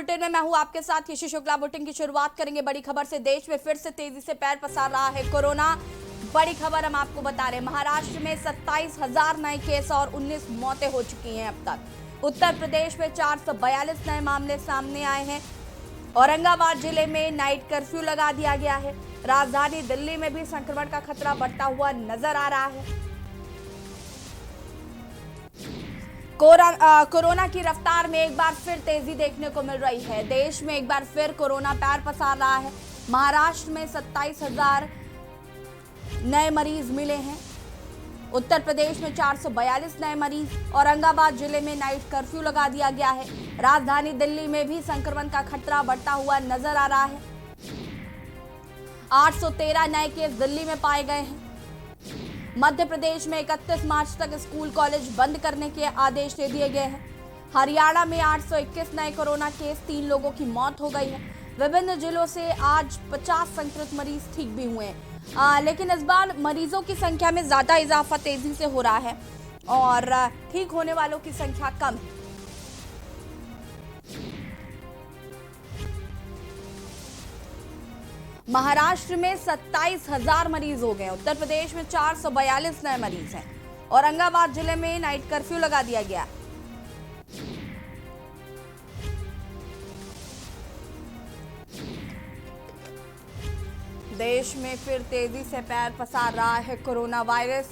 Bulletin में मैं हूं आपके साथ यशी शुक्ला। बुलेटिन की शुरुआत करेंगे बड़ी खबर से। देश में फिर से तेजी से पैर पसार रहा है कोरोना। बड़ी खबर हम आपको बता रहे हैं, महाराष्ट्र में 27,000 नए केस और 19 मौतें हो चुकी हैं अब तक। उत्तर प्रदेश में 442 नए मामले सामने आए हैं। औरंगाबाद जिले में नाइट कर्फ्यू लगा दिया गया है। राजधानी दिल्ली में भी संक्रमण का खतरा बढ़ता हुआ नजर आ रहा है। कोरोना की रफ्तार में एक बार फिर तेजी देखने को मिल रही है। देश में एक बार फिर कोरोना पैर पसार रहा है। महाराष्ट्र में 27,000 नए मरीज मिले हैं। उत्तर प्रदेश में 442 नए मरीज। औरंगाबाद जिले में नाइट कर्फ्यू लगा दिया गया है। राजधानी दिल्ली में भी संक्रमण का खतरा बढ़ता हुआ नजर आ रहा है। 813 नए केस दिल्ली में पाए गए हैं। मध्य प्रदेश में 31 मार्च तक स्कूल कॉलेज बंद करने के आदेश दे दिए गए हैं। हरियाणा में 821 नए कोरोना केस, 3 लोगों की मौत हो गई है। विभिन्न जिलों से आज 50 संक्रमित मरीज ठीक भी हुए हैं। लेकिन इस बार मरीजों की संख्या में ज्यादा इजाफा तेजी से हो रहा है और ठीक होने वालों की संख्या कम है। महाराष्ट्र में 27,000 मरीज हो गए। उत्तर प्रदेश में 442 नए मरीज हैं। औरंगाबाद जिले में नाइट कर्फ्यू लगा दिया गया। देश में फिर तेजी से पैर पसार रहा है कोरोना वायरस।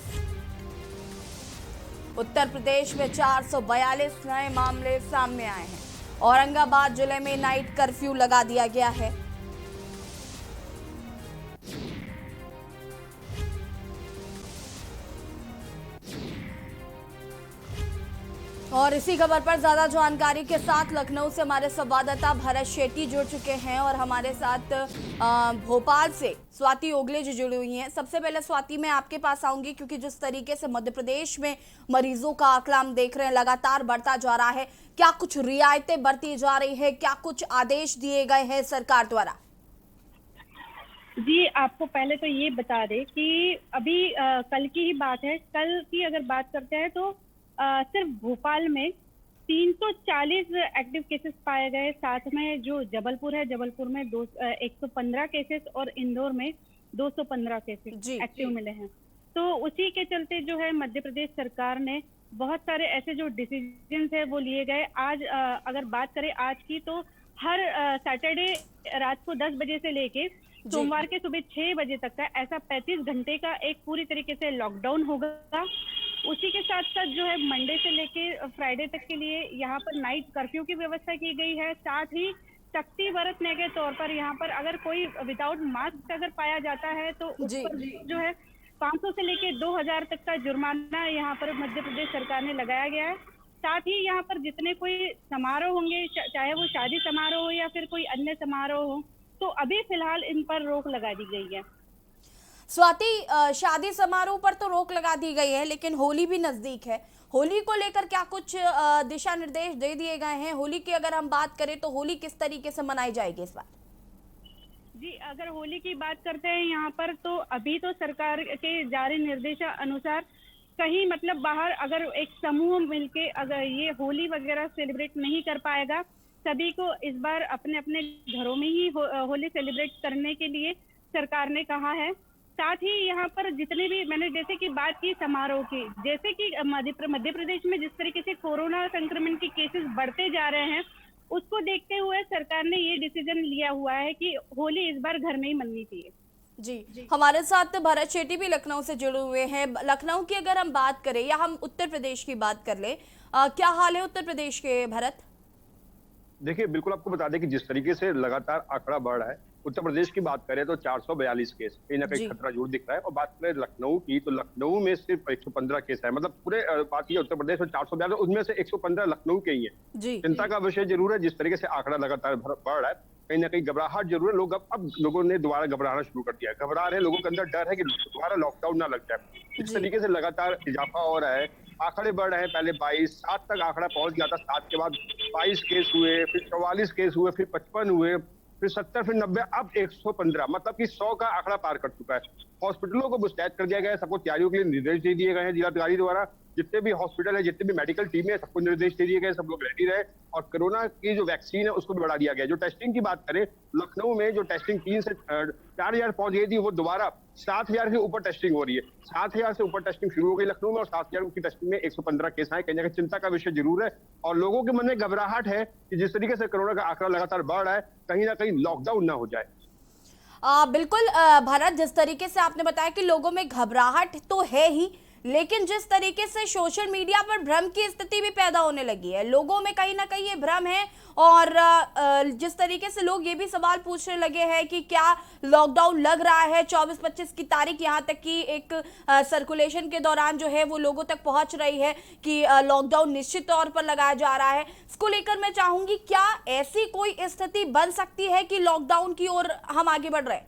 उत्तर प्रदेश में 442 नए मामले सामने आए हैं। औरंगाबाद जिले में नाइट कर्फ्यू लगा दिया गया है। और इसी खबर पर ज्यादा जानकारी के साथ लखनऊ से हमारे संवाददाता भरत शेट्टी जुड़ चुके हैं और हमारे साथ भोपाल से स्वाति ओगले जी जुड़ी हुई हैं। सबसे पहले स्वाति, मैं आपके पास आऊंगी क्योंकि जिस तरीके से मध्य प्रदेश में मरीजों का आंकड़ा हम देख रहे हैं लगातार बढ़ता जा रहा है, क्या कुछ रियायतें बरती जा रही है, क्या कुछ आदेश दिए गए हैं सरकार द्वारा? जी, आपको पहले तो ये बता दें कि अभी कल की ही बात है। कल की अगर बात करते हैं तो सिर्फ भोपाल में 340 एक्टिव केसेस पाए गए। साथ में जो जबलपुर है, जबलपुर में 115 केसेस और इंदौर में 215 केसेस एक्टिव मिले हैं। तो उसी के चलते जो है मध्य प्रदेश सरकार ने बहुत सारे ऐसे जो डिसीजंस है वो लिए गए। आज अगर बात करें आज की, तो हर सैटरडे रात को 10 बजे से लेके सोमवार के सुबह 6 बजे तक का ऐसा 35 घंटे का एक पूरी तरीके से लॉकडाउन होगा। उसी के साथ साथ जो है मंडे से लेके फ्राइडे तक के लिए यहाँ पर नाइट कर्फ्यू की व्यवस्था की गई है। साथ ही सख्ती बरतने के तौर पर यहाँ पर अगर कोई विदाउट मास्क अगर पाया जाता है तो उस पर जो है 500 से लेके 2,000 तक का जुर्माना यहाँ पर मध्य प्रदेश सरकार ने लगाया गया है। साथ ही यहाँ पर जितने कोई समारोह होंगे, चाहे वो शादी समारोह हो या फिर कोई अन्य समारोह हो, तो अभी फिलहाल इन पर रोक लगा दी गई है। स्वाति, शादी समारोह पर तो रोक लगा दी गई है, लेकिन होली भी नजदीक है। होली को लेकर क्या कुछ दिशा निर्देश दे दिए गए हैं? होली की अगर हम बात करें तो होली किस तरीके से मनाई जाएगी इस बार? जी, अगर होली की बात करते हैं यहाँ पर, तो अभी तो सरकार के जारी निर्देशानुसार कहीं मतलब बाहर अगर एक समूह मिलके अगर ये होली वगैरह सेलिब्रेट नहीं कर पाएगा, सभी को इस बार अपने अपने घरों में ही होली सेलिब्रेट करने के लिए सरकार ने कहा है। साथ ही यहाँ पर जितने भी मैंने जैसे कि बात की समारोह की, जैसे कि मध्य प्रदेश में जिस तरीके से कोरोना संक्रमण के केसेस बढ़ते जा रहे हैं, उसको देखते हुए सरकार ने ये डिसीजन लिया हुआ है कि होली इस बार घर में ही मननी चाहिए। जी, हमारे साथ भरत शेट्टी भी लखनऊ से जुड़े हुए हैं। लखनऊ की अगर हम बात करें या हम उत्तर प्रदेश की बात कर ले, क्या हाल है उत्तर प्रदेश के, भरत? देखिए, बिल्कुल आपको बता दें कि जिस तरीके से लगातार आंकड़ा बढ़ रहा है, उत्तर प्रदेश की बात करें तो 442 केस, कहीं ना कहीं खतरा जरूर दिख रहा है। और बात करें लखनऊ की, तो लखनऊ में सिर्फ 115 केस है। मतलब पूरे बात ये उत्तर प्रदेश में 442, उनमें से 115 लखनऊ के ही है। चिंता का विषय जरूर है जिस तरीके से आंकड़ा लगातार बढ़ रहा है। कहीं ना कहीं घबराहट जरूर है। लोग अब लोगों ने दोबारा घबराना शुरू कर दिया है। घबरा रहे हैं, लोगों के अंदर डर है कि दोबारा लॉकडाउन ना लग जाए। इस तरीके से लगातार इजाफा हो रहा है। आंकड़े बढ़ रहे हैं। पहले 22, 7 तक आंकड़ा पहुंच गया था। 7 के बाद 22 केस हुए, फिर 44 केस हुए, फिर 55 हुए, फिर 70, फिर 90, अब 115। मतलब कि 100 का आंकड़ा पार कर चुका है। हॉस्पिटलों को मुस्तैद कर दिया गया है। सबको तैयारियों के लिए निर्देश दे दिए गए हैं जिलाधिकारी द्वारा जितने भी हॉस्पिटल है, जितने भी मेडिकल टीमें है, सबको निर्देश दे दिए गए, सब लोग रेडी रहे और कोरोना की जो वैक्सीन है उसको भी बढ़ा दिया गया। जो टेस्टिंग की बात करें, लखनऊ में जो टेस्टिंग 3 से 4,000 पहुंच गई थी, वो दोबारा 7,000 के ऊपर टेस्टिंग हो रही है। 7,000 से ऊपर टेस्टिंग शुरू हो गई लखनऊ में और 7,000 की टेस्टिंग में 115 केस आए। कहीं ना कहीं चिंता का विषय जरूर है और लोगों के मन में घबराहट है कि जिस तरीके से कोरोना का आंकड़ा लगातार बढ़ रहा है, कहीं ना कहीं लॉकडाउन ना हो जाए। बिल्कुल भरत, जिस तरीके से आपने बताया कि लोगों में घबराहट तो है ही, लेकिन जिस तरीके से सोशल मीडिया पर भ्रम की स्थिति भी पैदा होने लगी है, लोगों में कहीं ना कहीं ये भ्रम है और जिस तरीके से लोग ये भी सवाल पूछने लगे हैं कि क्या लॉकडाउन लग रहा है 24-25 की तारीख, यहाँ तक कि एक सर्कुलेशन के दौरान जो है वो लोगों तक पहुंच रही है कि लॉकडाउन निश्चित तौर पर लगाया जा रहा है। इसको लेकर मैं चाहूंगी, क्या ऐसी कोई स्थिति बन सकती है कि लॉकडाउन की ओर हम आगे बढ़ रहे हैं?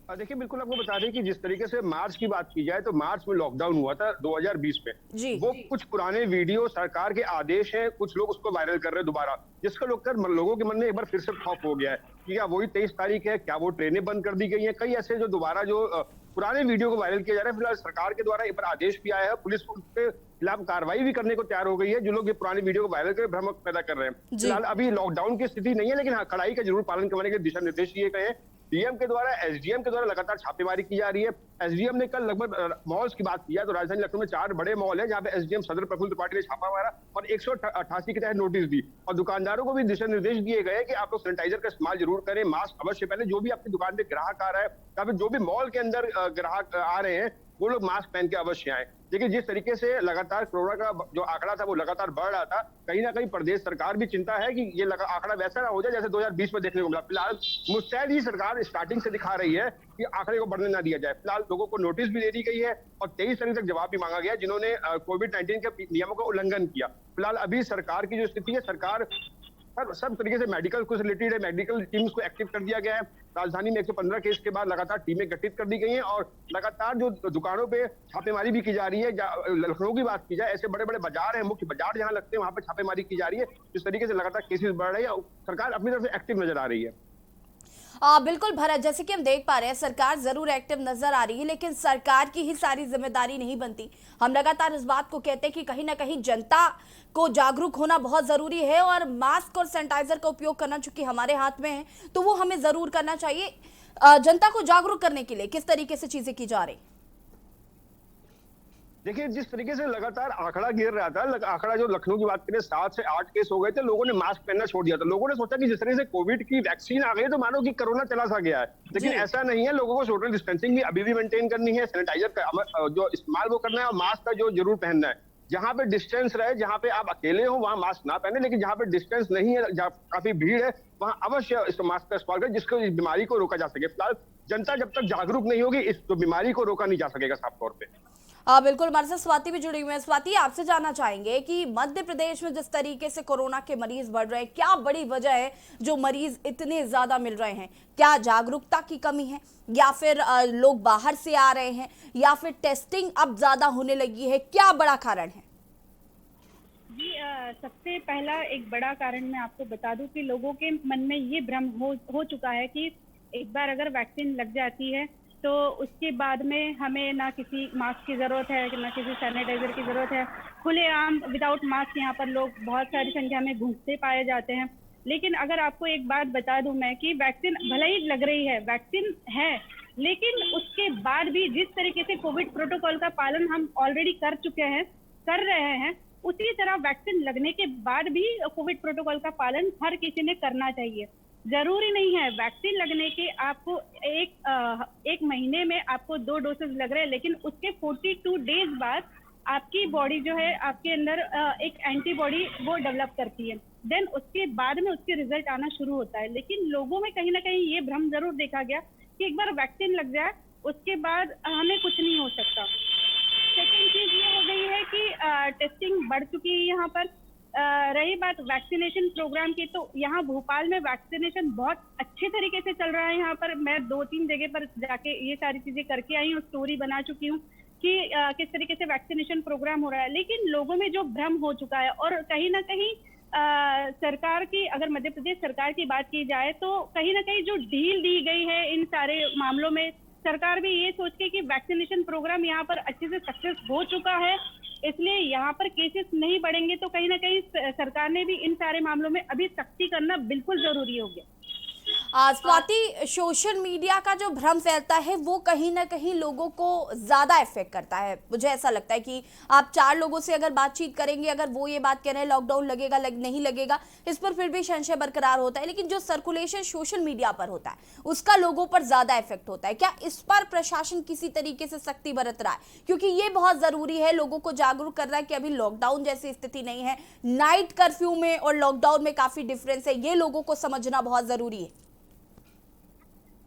देखिए, बिल्कुल आपको बता दें कि जिस तरीके से मार्च की बात की जाए तो मार्च में लॉकडाउन हुआ था 2020 में जी। वो कुछ पुराने वीडियो सरकार के आदेश हैं, कुछ लोग उसको वायरल कर रहे हैं दोबारा, जिसको लोगों के मन में एक बार फिर से खौफ हो गया है कि क्या वही 23 तारीख है, क्या वो ट्रेनें बंद कर दी गई हैं। कई ऐसे जो दोबारा जो पुराने वीडियो को वायरल किया जा रहा है। फिलहाल सरकार के द्वारा एक बार आदेश भी आया है, पुलिस उसके खिलाफ कार्रवाई भी करने को तैयार हो गई है जो लोग ये पुराने वीडियो को वायरल कर भ्रम पैदा कर रहे हैं। फिलहाल अभी लॉकडाउन की स्थिति नहीं है, लेकिन हाँ, कड़ाई का जरूर पालन करवाने के दिशा निर्देश दिए गए हैं। डीएम के द्वारा, एसडीएम के द्वारा लगातार छापेमारी की जा रही है। एसडीएम ने कल लगभग मॉल्स की बात की है तो राजधानी लखनऊ में 4 बड़े मॉल है जहां पे एसडीएम सदर प्रफुल्ल त्रिपाठी ने छापा मारा और 188 के तहत नोटिस दी और दुकानदारों को भी दिशा निर्देश दिए गए कि आप लोग सैनिटाइजर का इस्तेमाल जरूर करें, मास्क अवश्य पहने। जो भी आपकी दुकान पे ग्राहक आ रहा है या फिर जो भी मॉल के अंदर ग्राहक आ रहे हैं, वो लोग मास्क पहन के अवश्य आए। देखिए, जिस तरीके से लगातार कोरोना का जो आंकड़ा था वो लगातार बढ़ रहा था, कहीं ना कहीं प्रदेश सरकार भी चिंता है कि ये आंकड़ा वैसा ना हो जाए जैसे 2020 में देखने को मिला। फिलहाल मुस्तैद ही सरकार स्टार्टिंग से दिखा रही है कि आंकड़े को बढ़ने ना दिया जाए। फिलहाल लोगों को नोटिस भी दे दी गई है और 23 तारीख तक जवाब भी मांगा गया जिन्होंने कोविड-19 के नियमों का उल्लंघन किया। फिलहाल अभी सरकार की जो स्थिति है, सरकार सब तरीके से मेडिकल को रिलेटेड है, मेडिकल टीम्स को एक्टिव कर दिया गया है। राजधानी में 115 केस के बाद लगातार टीमें गठित कर दी गई हैं और लगातार जो दुकानों पे छापेमारी भी की जा रही है। लखनऊ की बात की जाए, ऐसे बड़े बड़े बाजार हैं, मुख्य बाजार जहां लगते हैं वहां पे छापेमारी की जा रही है। इस तरीके से लगातार केसेस बढ़ रहे हैं, सरकार अपनी तरफ से एक्टिव नजर आ रही है। बिल्कुल भरत, जैसे कि हम देख पा रहे हैं सरकार जरूर एक्टिव नजर आ रही है, लेकिन सरकार की ही सारी जिम्मेदारी नहीं बनती। हम लगातार इस बात को कहते हैं कि कहीं ना कहीं जनता को जागरूक होना बहुत जरूरी है और मास्क और सैनिटाइजर का उपयोग करना चूंकि हमारे हाथ में है तो वो हमें जरूर करना चाहिए। जनता को जागरूक करने के लिए किस तरीके से चीजें की जा रही? देखिए, जिस तरीके से लगातार आंकड़ा गिर रहा था, आंकड़ा जो लखनऊ की बात करें 7 से 8 केस हो गए थे, लोगों ने मास्क पहनना छोड़ दिया था। लोगों ने सोचा कि जिस तरह से कोविड की वैक्सीन आ गई तो मानो कि कोरोना चला सा गया है, लेकिन ऐसा नहीं है। लोगों को सोशल डिस्टेंसिंग भी अभी भी मेंटेन करनी है, सैनिटाइजर का जो इस्तेमाल वो करना है और मास्क का जो जरूर पहनना है। जहां पे डिस्टेंस रहे, जहां पे आप अकेले हो वहां मास्क ना पहने, लेकिन जहां पे डिस्टेंस नहीं है, जहां काफी भीड़ है, वहां अवश्य इस मास्क का इस्तेमाल करें जिसको इस बीमारी को रोका जा सके। फिलहाल जनता जब तक जागरूक नहीं होगी, इस बीमारी को रोका नहीं जा सकेगा साफ तौर पे। बिल्कुल, हमारे साथ स्वाति भी जुड़ी हुई है। स्वाति, आपसे जानना चाहेंगे कि मध्य प्रदेश में जिस तरीके से कोरोना के मरीज बढ़ रहे हैं, क्या बड़ी वजह है जो मरीज इतने ज्यादा मिल रहे हैं? क्या जागरूकता की कमी है या फिर लोग बाहर से आ रहे हैं या फिर टेस्टिंग अब ज्यादा होने लगी है? क्या बड़ा कारण है? जी, सबसे पहला एक बड़ा कारण मैं आपको बता दूं कि लोगों के मन में ये भ्रम हो चुका है कि एक बार अगर वैक्सीन लग जाती है तो उसके बाद में हमें ना किसी मास्क की ज़रूरत है, ना किसी सैनिटाइजर की ज़रूरत है। खुलेआम विदाउट मास्क यहाँ पर लोग बहुत सारी संख्या में घूमते पाए जाते हैं। लेकिन अगर आपको एक बात बता दूं मैं कि वैक्सीन भले ही लग रही है, वैक्सीन है, लेकिन उसके बाद भी जिस तरीके से कोविड प्रोटोकॉल का पालन हम ऑलरेडी कर रहे हैं, उसी तरह वैक्सीन लगने के बाद भी कोविड प्रोटोकॉल का पालन हर किसी ने करना चाहिए। जरूरी नहीं है वैक्सीन लगने के आपको एक महीने में आपको 2 डोसेज लग रहे हैं, लेकिन उसके 42 डेज बाद आपकी बॉडी जो है आपके अंदर एक एंटीबॉडी वो डेवलप करती है। देन उसके बाद में उसके रिजल्ट आना शुरू होता है। लेकिन लोगों में कहीं ना कहीं ये भ्रम जरूर देखा गया कि एक बार वैक्सीन लग जाए उसके बाद हमें कुछ नहीं हो सकता। सेकेंड चीज ये हो गई है कि टेस्टिंग बढ़ चुकी है यहाँ पर। रही बात वैक्सीनेशन प्रोग्राम की, तो यहाँ भोपाल में वैक्सीनेशन बहुत अच्छे तरीके से चल रहा है। यहाँ पर मैं 2-3 जगह पर जाके ये सारी चीजें करके आई हूँ, स्टोरी बना चुकी हूँ कि किस तरीके से वैक्सीनेशन प्रोग्राम हो रहा है। लेकिन लोगों में जो भ्रम हो चुका है और कहीं ना कहीं सरकार की, अगर मध्य प्रदेश सरकार की बात की जाए तो कहीं ना कहीं जो ढील दी गई है इन सारे मामलों में, सरकार भी ये सोच के कि वैक्सीनेशन प्रोग्राम यहाँ पर अच्छे से सक्सेस हो चुका है, इसलिए यहाँ पर केसेस नहीं बढ़ेंगे, तो कहीं ना कहीं सरकार ने भी इन सारे मामलों में अभी सख्ती करना बिल्कुल जरूरी हो गया। स्वाति, सोशल मीडिया का जो भ्रम फैलता है वो कहीं ना कहीं लोगों को ज्यादा इफेक्ट करता है। मुझे ऐसा लगता है कि आप 4 लोगों से अगर बातचीत करेंगे, अगर वो ये बात कह रहे हैं लॉकडाउन लगेगा नहीं लगेगा, इस पर फिर भी संशय बरकरार होता है, लेकिन जो सर्कुलेशन सोशल मीडिया पर होता है उसका लोगों पर ज्यादा इफेक्ट होता है। क्या इस पर प्रशासन किसी तरीके से सख्ती बरत रहा है? क्योंकि ये बहुत जरूरी है, लोगों को जागरूक कर रहा है कि अभी लॉकडाउन जैसी स्थिति नहीं है, नाइट कर्फ्यू में और लॉकडाउन में काफी डिफरेंस है, ये लोगों को समझना बहुत जरूरी है।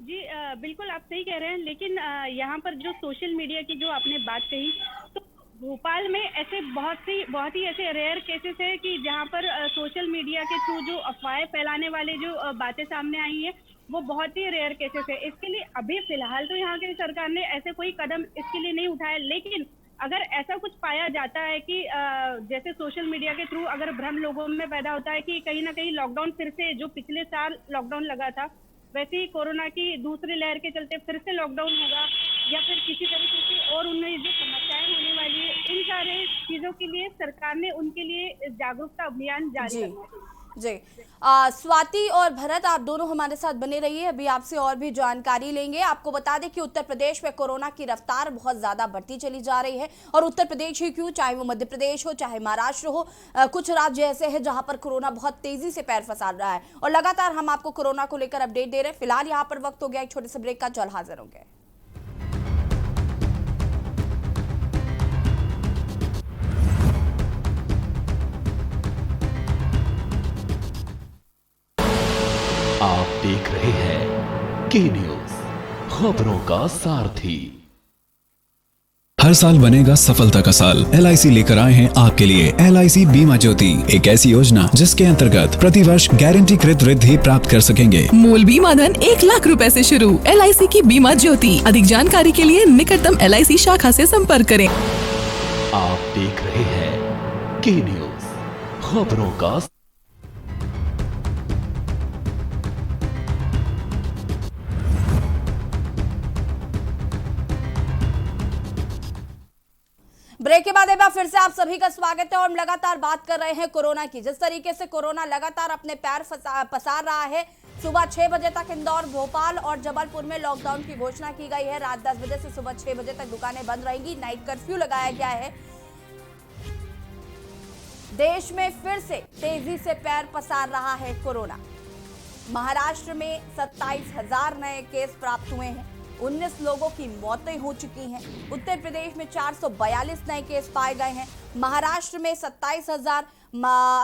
जी बिल्कुल आप सही कह रहे हैं, लेकिन यहाँ पर जो सोशल मीडिया की जो आपने बात कही, तो भोपाल में ऐसे बहुत ही ऐसे रेयर केसेस है कि जहाँ पर सोशल मीडिया के थ्रू जो अफवाहें फैलाने वाले जो बातें सामने आई हैं, वो बहुत ही रेयर केसेस है। इसके लिए अभी फिलहाल तो यहाँ की सरकार ने ऐसे कोई कदम इसके लिए नहीं उठाया, लेकिन अगर ऐसा कुछ पाया जाता है कि जैसे सोशल मीडिया के थ्रू अगर भ्रम लोगों में पैदा होता है कि कहीं ना कहीं लॉकडाउन फिर से, जो पिछले साल लॉकडाउन लगा था वैसे ही कोरोना की दूसरी लहर के चलते फिर से लॉकडाउन होगा, या फिर किसी तरीके की और उनमें जो समस्याएं होने वाली है, इन सारे चीजों के लिए सरकार ने उनके लिए जागरूकता अभियान जारी करना है। जी स्वाति और भरत, आप दोनों हमारे साथ बने रहिए, अभी आपसे और भी जानकारी लेंगे। आपको बता दें कि उत्तर प्रदेश में कोरोना की रफ्तार बहुत ज्यादा बढ़ती चली जा रही है, और उत्तर प्रदेश ही क्यों, चाहे वो मध्य प्रदेश हो, चाहे महाराष्ट्र हो, कुछ राज्य ऐसे हैं जहां पर कोरोना बहुत तेजी से पैर पसार रहा है, और लगातार हम आपको कोरोना को लेकर अपडेट दे रहे हैं। फिलहाल यहाँ पर वक्त हो गया एक छोटे से ब्रेक का, जल्द हाजिर होंगे। आप देख रहे हैं के न्यूज, खबरों का सारथी। हर साल बनेगा सफलता का साल। LIC लेकर आए हैं आपके लिए LIC बीमा ज्योति, एक ऐसी योजना जिसके अंतर्गत प्रतिवर्ष गारंटीकृत वृद्धि प्राप्त कर सकेंगे। मूल बीमा धन 1 लाख रुपए से शुरू। LIC की बीमा ज्योति। अधिक जानकारी के लिए निकटतम LIC शाखा से संपर्क करें। आप देख रहे हैं के न्यूज, खबरों का। ब्रेक के बाद एक बार फिर से आप सभी का स्वागत है, और हम लगातार बात कर रहे हैं कोरोना की। जिस तरीके से कोरोना लगातार अपने पैर पसार रहा है, सुबह 6 बजे तक इंदौर, भोपाल और जबलपुर में लॉकडाउन की घोषणा की गई है। रात 10 बजे से सुबह 6 बजे तक दुकानें बंद रहेंगी, नाइट कर्फ्यू लगाया गया है। देश में फिर से तेजी से पैर पसार रहा है कोरोना। महाराष्ट्र में 27,000 नए केस प्राप्त हुए हैं, 19 लोगों की मौतें हो चुकी हैं। उत्तर प्रदेश में 442 नए केस पाए गए हैं। महाराष्ट्र में 27,000।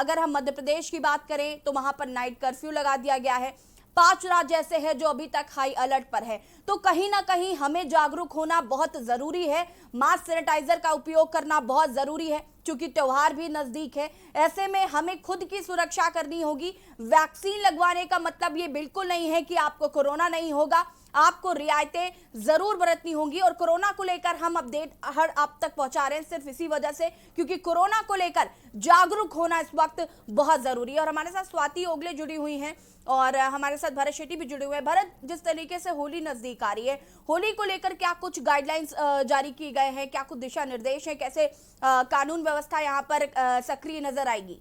अगर हम मध्य प्रदेश की बात करें तो वहां पर नाइट कर्फ्यू लगा दिया गया है। 5 राज्य ऐसे हैं जो अभी तक हाई अलर्ट पर है। तो कहीं ना कहीं हमें जागरूक होना बहुत जरूरी है, मास्क सैनिटाइजर का उपयोग करना बहुत जरूरी है, क्योंकि त्योहार भी नजदीक है। ऐसे में हमें खुद की सुरक्षा करनी होगी। वैक्सीन लगवाने का मतलब ये बिल्कुल नहीं है कि आपको कोरोना नहीं होगा, आपको रियायतें जरूर बरतनी होंगी। और कोरोना को लेकर हम अपडेट हर आप तक पहुंचा रहे हैं सिर्फ इसी वजह से, क्योंकि कोरोना को लेकर जागरूक होना इस वक्त बहुत जरूरी है। और हमारे साथ स्वाति ओगले जुड़ी हुई हैं और हमारे साथ भरत शेट्टी भी जुड़े हुए हैं। भरत, जिस तरीके से होली नजदीक आ रही है, होली को लेकर क्या कुछ गाइडलाइंस जारी किए गए हैं, क्या कुछ दिशा निर्देश हैं, कैसे कानून व्यवस्था यहाँ पर सक्रिय नजर आएगी?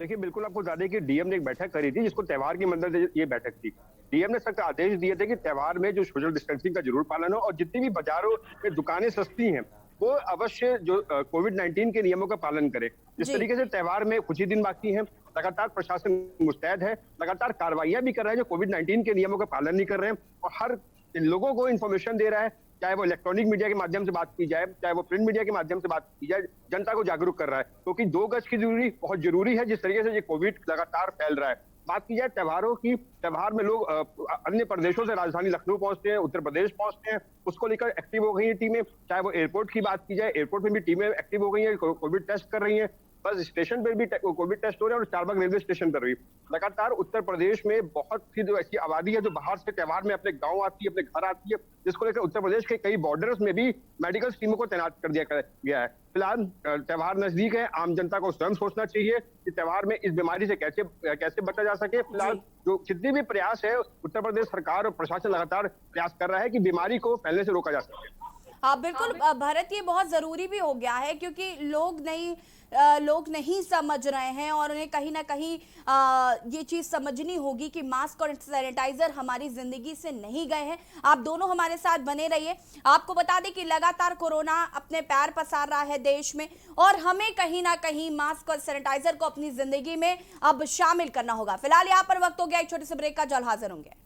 देखिए, बिल्कुल आपको बता दें कि डीएम ने एक बैठक करी थी, जिसको त्योहार की मंदिर से ये बैठक थी। डीएम ने सख्त आदेश दिए थे कि त्योहार में जो सोशल डिस्टेंसिंग का जरूर पालन हो, और जितनी भी बाजारों में दुकानें सस्ती हैं वो अवश्य जो कोविड-19 के नियमों का पालन करें। जिस तरीके से त्योहार में कुछ ही दिन बाकी हैं, लगातार प्रशासन मुस्तैद है, लगातार कार्रवाइयां भी कर रहा है जो कोविड-19 के नियमों का पालन नहीं कर रहे हैं, और हर लोगों को इन्फॉर्मेशन दे रहा है, चाहे वो इलेक्ट्रॉनिक मीडिया के माध्यम से बात की जाए, चाहे वो प्रिंट मीडिया के माध्यम से बात की जाए, जनता को जागरूक कर रहा है। क्योंकि 2 गज की दूरी बहुत जरूरी है। जिस तरीके से ये कोविड लगातार फैल रहा है, बात की जाए त्योहारों की, त्योहार में लोग अन्य प्रदेशों से राजधानी लखनऊ पहुंचते हैं, उत्तर प्रदेश पहुंचते हैं, उसको लेकर एक्टिव हो गई है टीमें। चाहे वो एयरपोर्ट की बात की जाए, एयरपोर्ट में भी टीमें एक्टिव हो गई हैं, कोविड टेस्ट कर रही हैं। बस स्टेशन पे भी कोविड टेस्ट हो रहे हैं और चारबाग रेलवे स्टेशन पर भी। लगातार उत्तर प्रदेश में बहुत सी जो ऐसी आबादी है जो बाहर से त्योहार में अपने गांव आती है, अपने घर आती है, जिसको लेकर उत्तर प्रदेश के कई बॉर्डर्स में भी मेडिकल टीमों को तैनात कर दिया गया है। फिलहाल त्योहार नजदीक है, आम जनता को स्वयं सोचना चाहिए कि त्योहार में इस बीमारी से कैसे बचा जा सके। फिलहाल जो जितने भी प्रयास है उत्तर प्रदेश सरकार और प्रशासन लगातार प्रयास कर रहा है कि बीमारी को फैलने से रोका जा सके। हाँ बिल्कुल भारत, ये बहुत जरूरी भी हो गया है क्योंकि लोग नहीं समझ रहे हैं और उन्हें कहीं ना कहीं ये चीज समझनी होगी कि मास्क और सैनिटाइजर हमारी जिंदगी से नहीं गए हैं। आप दोनों हमारे साथ बने रहिए। आपको बता दें कि लगातार कोरोना अपने पैर पसार रहा है देश में और हमें कहीं ना कहीं मास्क और सैनिटाइजर को अपनी जिंदगी में अब शामिल करना होगा। फिलहाल यहाँ पर वक्त हो गया एक छोटे से ब्रेक का, जल्द हाजिर होंगे।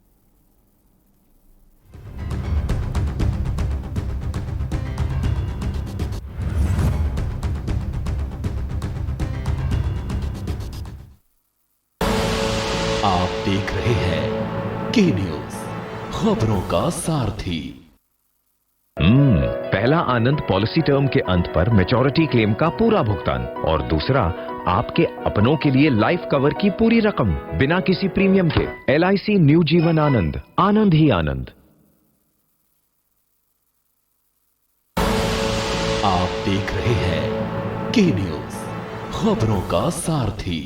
आप देख रहे हैं के न्यूज, खबरों का सारथी। पहला आनंद पॉलिसी टर्म के अंत पर मैच्योरिटी क्लेम का पूरा भुगतान और दूसरा आपके अपनों के लिए लाइफ कवर की पूरी रकम बिना किसी प्रीमियम के। LIC न्यू जीवन आनंद, आनंद ही आनंद। आप देख रहे हैं के न्यूज, खबरों का सारथी।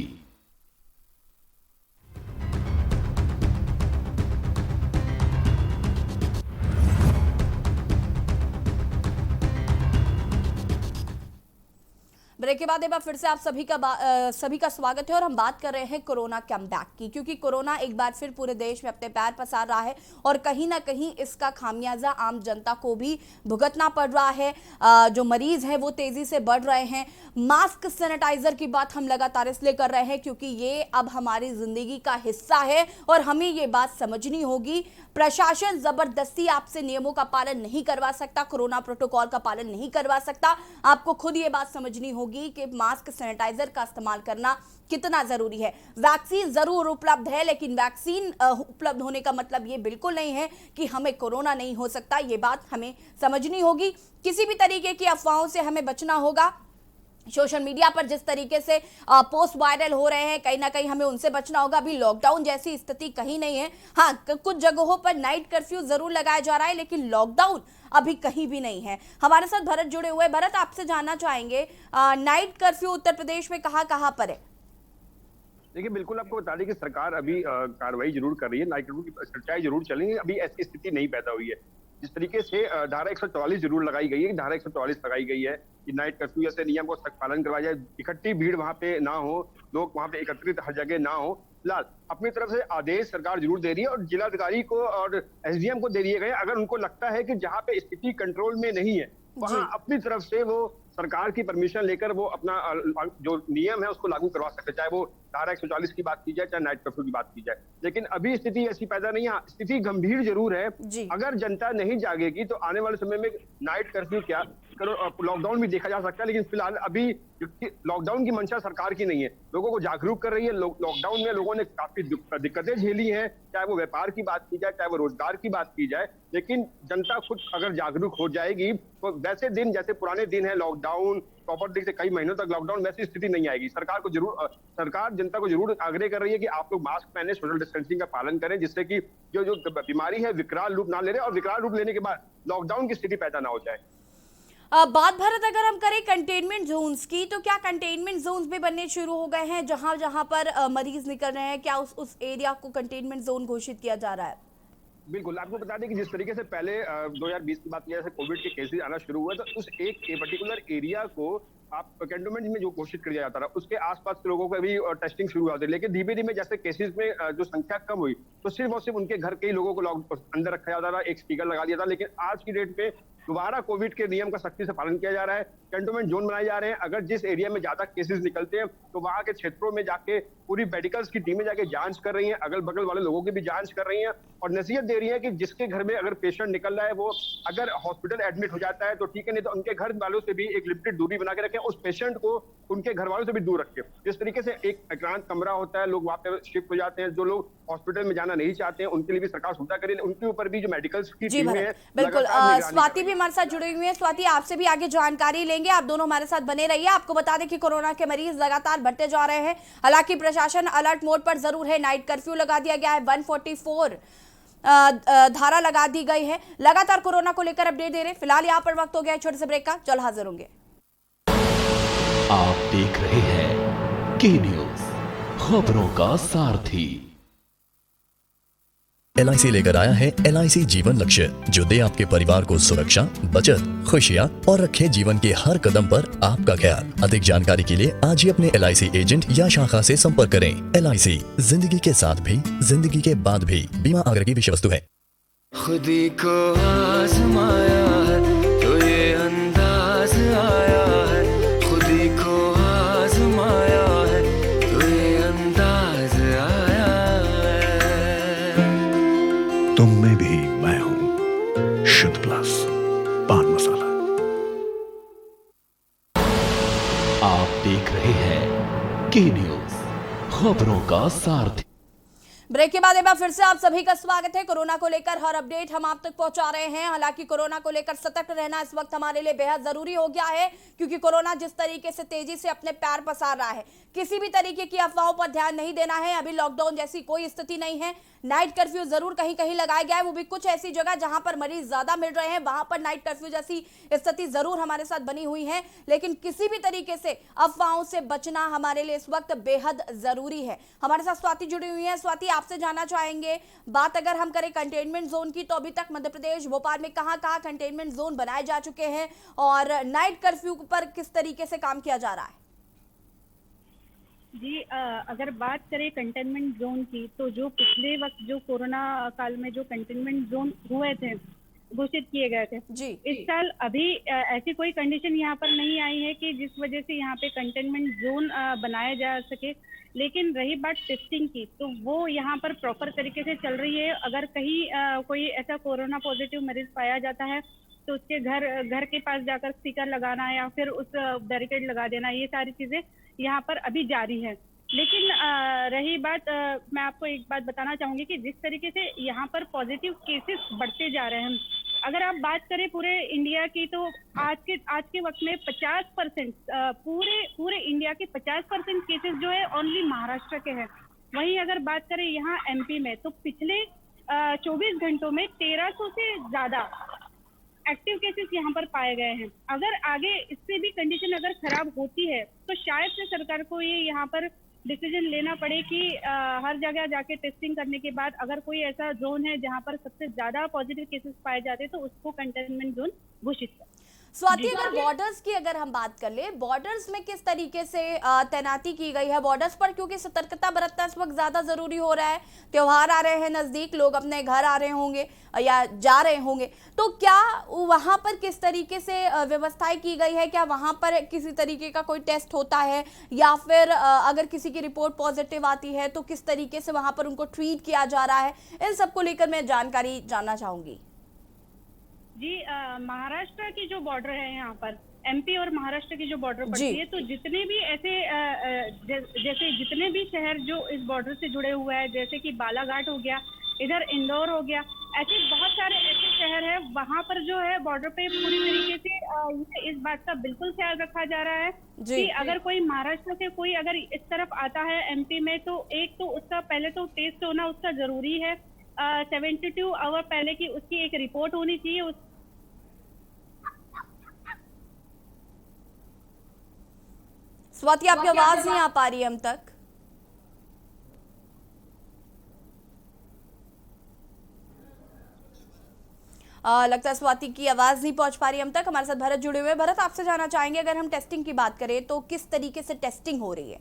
ब्रेक के बाद एक बार फिर से आप सभी का स्वागत है और हम बात कर रहे हैं कोरोना कमबैक की, क्योंकि कोरोना एक बार फिर पूरे देश में अपने पैर पसार रहा है और कहीं ना कहीं इसका खामियाजा आम जनता को भी भुगतना पड़ रहा है। जो मरीज हैं वो तेजी से बढ़ रहे हैं। मास्क सैनिटाइजर की बात हम लगातार इसलिए कर रहे हैं क्योंकि ये अब हमारी जिंदगी का हिस्सा है और हमें ये बात समझनी होगी। प्रशासन जबरदस्ती आपसे नियमों का पालन नहीं करवा सकता, कोरोना प्रोटोकॉल का पालन नहीं करवा सकता। आपको खुद ये बात समझनी होगी कि मास्क सैनिटाइजर का इस्तेमाल करना कितना जरूरी है। वैक्सीन जरूर उपलब्ध है, लेकिन वैक्सीन उपलब्ध होने का मतलब ये बिल्कुल नहीं है कि हमें कोरोना नहीं हो सकता। ये बात हमें समझनी होगी। किसी भी तरीके की अफवाहों से हमें बचना होगा। सोशल मीडिया पर जिस तरीके से पोस्ट वायरल हो रहे हैं, कहीं ना कहीं हमें उनसे बचना होगा। अभी लॉकडाउन जैसी स्थिति कहीं नहीं है। हाँ, कुछ जगहों पर नाइट कर्फ्यू जरूर लगाया जा रहा है, लेकिन लॉकडाउन अभी कहीं भी नहीं है। हमारे साथ भरत जुड़े हुए। भरत, आपसे जानना चाहेंगे नाइट कर्फ्यू उत्तर प्रदेश में कहां पर है? देखिए, बिल्कुल आपको बता दें कि सरकार अभी कार्रवाई जरूर कर रही है, नाइट कर्फ्यू की चर्चाएं जरूर चलेंगी। अभी ऐसी स्थिति नहीं पैदा हुई है। जिस तरीके से धारा 144 जरूर लगाई गई है, धारा 144 लगाई गई है कि नाइट कर्फ्यू जैसे नियम को सख्त पालन करवाया जाए, इकट्ठी भीड़ वहां पे ना हो, लोग वहां पे एकत्रित हर जगह ना हो। फिलहाल अपनी तरफ से आदेश सरकार जरूर दे रही है और जिलाधिकारी को और SDM को दे दिए गए। अगर उनको लगता है कि जहाँ पे स्थिति कंट्रोल में नहीं है, वहां अपनी तरफ से वो सरकार की परमिशन लेकर वो अपना जो नियम है उसको लागू करवा सकते, चाहे वो धारा 144 की बात की जाए, चाहे नाइट कर्फ्यू की बात की जाए। लेकिन अभी स्थिति ऐसी पैदा नहीं है। स्थिति गंभीर जरूर है। अगर जनता नहीं जागेगी तो आने वाले समय में नाइट कर्फ्यू क्या, लॉकडाउन भी देखा जा सकता है। लेकिन फिलहाल अभी लॉकडाउन की मंशा सरकार की नहीं है, लोगों को जागरूक कर रही है। लॉकडाउन में लोगों ने काफी दिक्कतें झेली हैं, चाहे वो व्यापार की बात की जाए, चाहे वो रोजगार की बात की जाए। लेकिन जनता खुद अगर जागरूक हो जाएगी तो वैसे दिन जैसे पुराने दिन है, लॉकडाउन प्रॉपर से कई महीनों तक लॉकडाउन, वैसी स्थिति नहीं आएगी। सरकार जनता को जरूर आग्रह कर रही है कि आप लोग मास्क पहने, सोशल डिस्टेंसिंग का पालन करें, जिससे कि जो बीमारी है विकराल रूप ना ले रहे और विकराल रूप लेने के बाद लॉकडाउन की स्थिति पैदा ना हो जाए। बात भारत अगर हम करें कंटेनमेंट जोन्स की, तो क्या कंटेनमेंट जोन्स भी बनने शुरू हो गए हैं? जहां पर मरीज निकल रहे हैं, क्या उस एरिया को कंटेनमेंट जोन घोषित किया जा रहा है? बिल्कुल, आपको बता दें कि जिस तरीके से पहले 2020 की बात की जाए, कोविड के केसेस आना शुरू हुए, तो उस एक पर्टिकुलर एरिया को आप कैंटोनमेंट में जो घोषित कर दिया जाता रहा, उसके आसपास के लोगों को भी टेस्टिंग शुरू हुआ। लेकिन धीरे धीरे जैसे केसेस में जो संख्या कम हुई, तो सिर्फ और सिर्फ उनके घर के ही लोगों को अंदर रखा जाता रहा, एक स्टिकर लगा दिया था। लेकिन आज की डेट पे दोबारा कोविड के नियम का सख्ती से पालन किया जा रहा है। कैंटोनमेंट जोन बनाए जा रहे हैं। अगर जिस एरिया में ज्यादा केसेस निकलते हैं तो वहां के क्षेत्रों में जाके पूरी मेडिकल्स की टीमें जाके जांच कर रही हैं, अगल बगल वाले लोगों की भी जांच कर रही हैं और नसीहत दे रही है कि जिसके घर में अगर पेशेंट निकल रहा है, वो अगर हॉस्पिटल एडमिट हो जाता है तो ठीक है, नहीं तो उनके घर वालों से भी एक लिमिटेड दूरी बना के रखें, उस पेशेंट को उनके घर वालों से भी दूर रखें। इस तरीके से एक एकांत कमरा होता है, लोग वहां पे शिफ्ट हो जाते हैं। जो लोग हॉस्पिटल में जाना नहीं चाहते हैं उनके लिए भी सरकार सुविधा करें, उनके ऊपर भी जो मेडिकल्स की टीमें हैं। बिल्कुल, स्वाति भी भी हमारे साथ जुड़ी हुई है। स्वाति, आपसे भी आगे जानकारी लेंगे, आप दोनों हमारे साथ बने रहिए। आपको बता दें कि कोरोना के मरीज लगातार बढ़ते जा रहे हैं। हालांकि प्रशासन अलर्ट मोड पर जरूर है। नाइट कर्फ्यू लगा दिया गया है, 144 धारा लगा दी गई है। लगातार कोरोना को लेकर अपडेट दे रहे हैं। फिलहाल यहाँ पर वक्त हो गया है छोटे से ब्रेक का, जल्द हाजिर होंगे। आप देख रहे हैं के न्यूज, खबरों का सारथी। LIC लेकर आया है LIC जीवन लक्ष्य, जो दे आपके परिवार को सुरक्षा, बचत, खुशियाँ और रखे जीवन के हर कदम पर आपका ख्याल। अधिक जानकारी के लिए आज ही अपने LIC एजेंट या शाखा से संपर्क करें। LIC, जिंदगी के साथ भी, जिंदगी के बाद भी। बीमा आग्रह की विषय वस्तु है। खुदी को आजमाया है तो ये अंदाज आया है, खुदी को आजमाया है तो ये अंदाज आया है। तुम में भी मैं हूं, शुद्ध प्लस पान मसाला। आप देख रहे हैं के न्यूज, खबरों का सारथी। ब्रेक के बाद एक बार फिर से आप सभी का स्वागत है। कोरोना को लेकर हर अपडेट हम आप तक पहुंचा रहे हैं। हालांकि कोरोना को लेकर सतर्क रहना इस वक्त हमारे लिए बेहद जरूरी हो गया है, क्योंकि कोरोना जिस तरीके से तेजी से अपने पैर पसार रहा है, किसी भी तरीके की अफवाहों पर ध्यान नहीं देना है। अभी लॉकडाउन जैसी कोई स्थिति नहीं है। नाइट कर्फ्यू जरूर कहीं कहीं लगाया गया है, वो भी कुछ ऐसी जगह जहां पर मरीज ज्यादा मिल रहे हैं, वहां पर नाइट कर्फ्यू जैसी स्थिति जरूर हमारे साथ बनी हुई है। लेकिन किसी भी तरीके से अफवाहों से बचना हमारे लिए इस वक्त बेहद जरूरी है। हमारे साथ स्वाति जुड़ी हुई है। स्वाति, आपसे जानना चाहेंगे, बात अगर हम करें कंटेनमेंट जोन की, तो अभी तक मध्य प्रदेश भोपाल में कहां कहां कंटेनमेंट जोन बनाए जा चुके हैं और नाइट कर्फ्यू पर किस तरीके से काम किया जा रहा है? जी, अगर बात करें कंटेनमेंट जोन की, तो जो पिछले वक्त जो कोरोना काल में जो कंटेनमेंट जोन हुए थे, घोषित किए गए थे जी, इस साल अभी ऐसी कोई कंडीशन यहाँ पर नहीं आई है कि जिस वजह से यहाँ पे कंटेनमेंट जोन बनाया जा सके। लेकिन रही बात टेस्टिंग की, तो वो यहाँ पर प्रॉपर तरीके से चल रही है। अगर कहीं कोई ऐसा कोरोना पॉजिटिव मरीज पाया जाता है, तो उसके घर के पास जाकर स्टिकर लगाना या फिर उस बैरिकेड लगा देना, ये सारी चीजें यहाँ पर अभी जारी है। लेकिन रही बात, मैं आपको एक बात बताना चाहूंगी कि जिस तरीके से यहाँ पर पॉजिटिव केसेस बढ़ते जा रहे हैं, अगर आप बात करें पूरे इंडिया की, तो आज के वक्त में 50% पूरे इंडिया के 50% केसेस जो है ओनली महाराष्ट्र के हैं। वहीं अगर बात करें यहाँ MP में, तो पिछले 24 घंटों में 1300 से ज्यादा एक्टिव केसेस यहाँ पर पाए गए हैं। अगर आगे इससे भी कंडीशन अगर खराब होती है, तो शायद से सरकार को ये यहाँ पर डिसीजन लेना पड़े कि हर जगह जाके टेस्टिंग करने के बाद अगर कोई ऐसा जोन है जहाँ पर सबसे ज्यादा पॉजिटिव केसेस पाए जाते हैं, तो उसको कंटेनमेंट जोन घोषित कर। स्वाति, अगर बॉर्डर्स की अगर हम बात कर ले, बॉर्डर्स में किस तरीके से तैनाती की गई है बॉर्डर्स पर, क्योंकि सतर्कता बरतना इस वक्त ज्यादा जरूरी हो रहा है। त्योहार आ रहे हैं नजदीक, लोग अपने घर आ रहे होंगे या जा रहे होंगे, तो क्या वहां पर किस तरीके से व्यवस्थाएं की गई है? क्या वहां पर किसी तरीके का कोई टेस्ट होता है, या फिर अगर किसी की रिपोर्ट पॉजिटिव आती है तो किस तरीके से वहां पर उनको ट्रीट किया जा रहा है? इन सबको लेकर मैं जानकारी जानना चाहूंगी। जी, महाराष्ट्र की जो बॉर्डर है यहाँ पर, MP और महाराष्ट्र की जो बॉर्डर पड़ती है, तो जितने भी ऐसे जैसे जितने भी शहर जो इस बॉर्डर से जुड़े हुए हैं, जैसे कि बालाघाट हो गया, इधर इंदौर हो गया, ऐसे बहुत सारे ऐसे शहर हैं, वहाँ पर जो है बॉर्डर पे पूरी तरीके से इस बात का बिल्कुल ख्याल रखा जा रहा है कि अगर कोई महाराष्ट्र से कोई अगर इस तरफ आता है MP में, तो एक तो उसका पहले तो टेस्ट होना उसका जरूरी है। 72 आवर पहले की उसकी एक रिपोर्ट होनी चाहिए। स्वाति, आपकी आवाज नहीं आ पा रही है हम तक। लगता है स्वाति की आवाज नहीं पहुंच पा रही हम तक। हमारे साथ भरत जुड़े हुए हैं। भरत, आपसे जानना चाहेंगे, अगर हम टेस्टिंग की बात करें तो किस तरीके से टेस्टिंग हो रही है?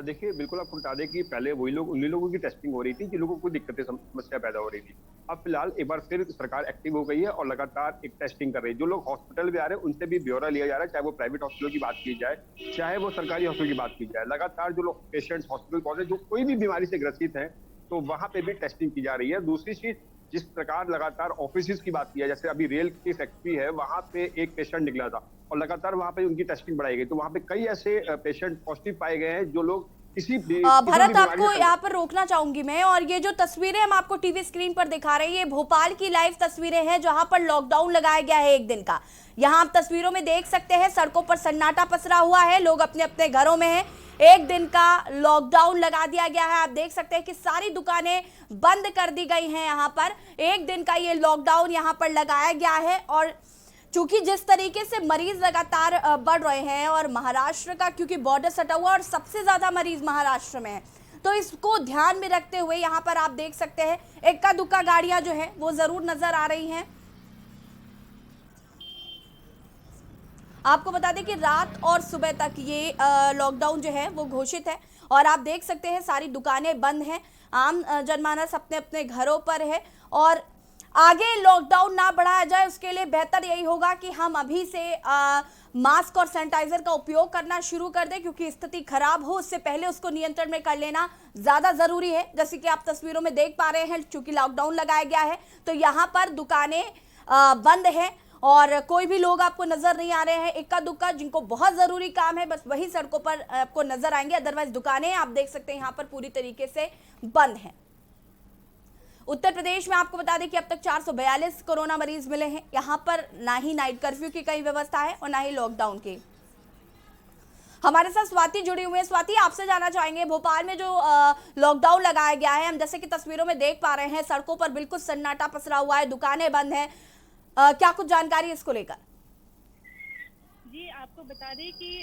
देखिए, बिल्कुल आपको बता दें कि पहले उन्हीं लोगों की टेस्टिंग हो रही थी जिन लोगों को दिक्कतें समस्या पैदा हो रही थी। अब फिलहाल एक बार फिर सरकार एक्टिव हो गई है और लगातार एक टेस्टिंग कर रही है। जो लोग हॉस्पिटल में आ रहे हैं उनसे भी ब्यौरा लिया जा रहा है, चाहे वो प्राइवेट हॉस्पिटल की बात की जाए, चाहे वो सरकारी हॉस्पिटल की बात की जाए। लगातार जो लोग पेशेंट्स हॉस्पिटल पहुंचे, जो कोई भी बीमारी से ग्रसित है, तो वहां पे भी टेस्टिंग की जा रही है। दूसरी चीज, जिस प्रकार लगातार ऑफिस की बात की है, जैसे अभी रेल की फैक्ट्री है, वहां पे एक पेशेंट निकला था और लगातार वहां पे उनकी टेस्टिंग बढ़ाई गई, तो वहां पे कई ऐसे पेशेंट पॉजिटिव पाए गए हैं जो लोग किसी भरत, आपको यहाँ पर रोकना चाहूंगी मैं, और ये जो तस्वीरें हम आपको टीवी स्क्रीन पर दिखा रहे हैं, ये भोपाल की लाइव तस्वीरें हैं जहां पर लॉकडाउन लगाया गया है 1 दिन का। यहाँ आप तस्वीरों में देख सकते हैं सड़कों पर सन्नाटा पसरा हुआ है, लोग अपने अपने घरों में हैं। 1 दिन का लॉकडाउन लगा दिया गया है। आप देख सकते हैं कि सारी दुकानें बंद कर दी गई हैं। यहाँ पर 1 दिन का ये लॉकडाउन यहाँ पर लगाया गया है। और चूंकि जिस तरीके से मरीज लगातार बढ़ रहे हैं और महाराष्ट्र का क्योंकि बॉर्डर सटा हुआ और सबसे ज्यादा मरीज महाराष्ट्र में है, तो इसको ध्यान में रखते हुए यहाँ पर आप देख सकते हैं इक्का दुक्का गाड़ियां जो है वो जरूर नजर आ रही हैं। आपको बता दें कि रात और सुबह तक ये लॉकडाउन जो है वो घोषित है और आप देख सकते हैं सारी दुकानें बंद हैं, आम जनमानस अपने अपने घरों पर है। और आगे लॉकडाउन ना बढ़ाया जाए उसके लिए बेहतर यही होगा कि हम अभी से मास्क और सैनिटाइजर का उपयोग करना शुरू कर दें, क्योंकि स्थिति खराब हो उससे पहले उसको नियंत्रण में कर लेना ज्यादा जरूरी है। जैसे कि आप तस्वीरों में देख पा रहे हैं, चूंकि लॉकडाउन लगाया गया है तो यहाँ पर दुकानें बंद हैं और कोई भी लोग आपको नजर नहीं आ रहे हैं। इक्का दुक्का जिनको बहुत जरूरी काम है बस वही सड़कों पर आपको नजर आएंगे, अदरवाइज दुकानें आप देख सकते हैं यहाँ पर पूरी तरीके से बंद हैं। उत्तर प्रदेश में आपको बता दें कि अब तक 442 कोरोना मरीज मिले हैं। यहाँ पर ना ही नाइट कर्फ्यू की कई व्यवस्था है और ना ही लॉकडाउन की। हमारे साथ स्वाति जुड़ी हुई है। स्वाति, आपसे जानना चाहेंगे भोपाल में जो लॉकडाउन लगाया गया है, हम जैसे कि तस्वीरों में देख पा रहे हैं सड़कों पर बिल्कुल सन्नाटा पसरा हुआ है, दुकानें बंद हैं, क्या कुछ जानकारी इसको लेकर? जी, आपको बता दें कि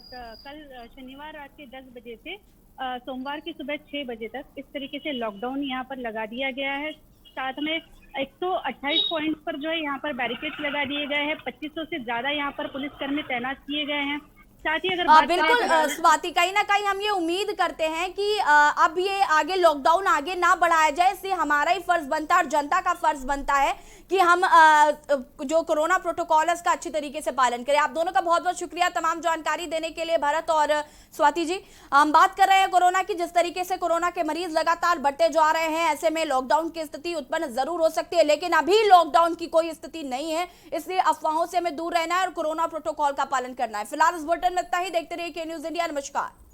कल शनिवार रात के 10 बजे से सोमवार की सुबह 6 बजे तक इस तरीके से लॉकडाउन यहाँ पर लगा दिया गया है। साथ में 128 पॉइंट्स पर जो है यहाँ पर बैरिकेड्स लगा दिए गए हैं। 2500 से ज्यादा यहाँ पर पुलिसकर्मी तैनात किए गए हैं। साथ ही अगर बिल्कुल स्वाति, कहीं ना कहीं हम ये उम्मीद करते हैं कि अब ये आगे लॉकडाउन आगे ना बढ़ाया जाए, इसलिए हमारा ही फर्ज बनता है और जनता का फर्ज बनता है कि हम जो कोरोना प्रोटोकॉल है उसका अच्छी तरीके से पालन करें। आप दोनों का बहुत बहुत शुक्रिया तमाम जानकारी देने के लिए, भरत और स्वाति जी। हम बात कर रहे हैं कोरोना की, जिस तरीके से कोरोना के मरीज लगातार बढ़ते जा रहे हैं, ऐसे में लॉकडाउन की स्थिति उत्पन्न जरूर हो सकती है, लेकिन अभी लॉकडाउन की कोई स्थिति नहीं है, इसलिए अफवाहों से हमें दूर रहना है और कोरोना प्रोटोकॉल का पालन करना है। फिलहाल इस बुलेटिन में इतना ही। देखते रहिए के न्यूज़ इंडिया। नमस्कार।